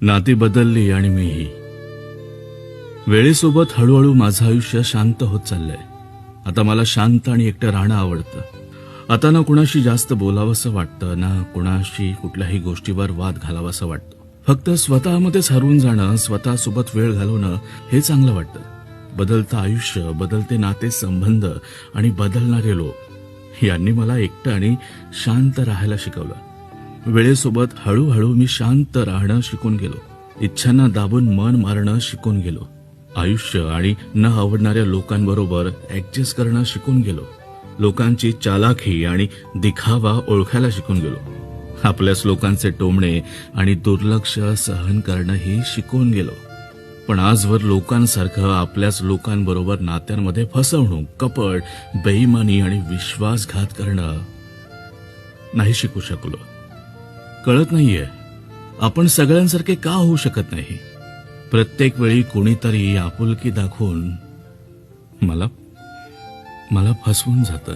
नाती बदलली आणि मीही. वेळेसोबत हळूहळू माझं आयुष्य शांत होत चाललंय. आता मला शांत आणि एकटं राहणं आवडतं. आता ना कुणाशी जास्त बोलावंसं वाटतं, ना कुणाशी कुठल्याही गोष्टीवर वाद घालावासं वाटतं. फक्त स्वतःमध्येच हरवून जाणं, स्वतःसोबत वेळ घालवणं हे चांगलं वाटतं. बदलतं आयुष्य, बदलते नाते संबंध आणि बदलणारे लोक यांनी मला एकटं आणि शांत राहायला शिकवलं. वेळेसोबत हळूहळू मी शांत राहणं शिकून गेलो. इच्छांना दाबून मन मारणं शिकून गेलो. आयुष्य आणि न आवडणाऱ्या लोकांबरोबर ऍडजस्ट करणं शिकून गेलो. लोकांची चालाखी आणि दिखावा ओळखायला शिकून गेलो. आपल्याच लोकांचे टोमणे आणि दुर्लक्ष सहन करणंही शिकून गेलो. पण आजवर लोकांसारखं आपल्याच लोकांबरोबर नात्यांमध्ये फसवणूक, कपट, बेईमानी आणि विश्वासघात करणं नाही शिकू शकलो. कळत नाहीये आपण सगळ्यांसारखे का होऊ शकत नाही. प्रत्येक वेळी कोणीतरी आपुलकी दाखवून मला फसवून जातं.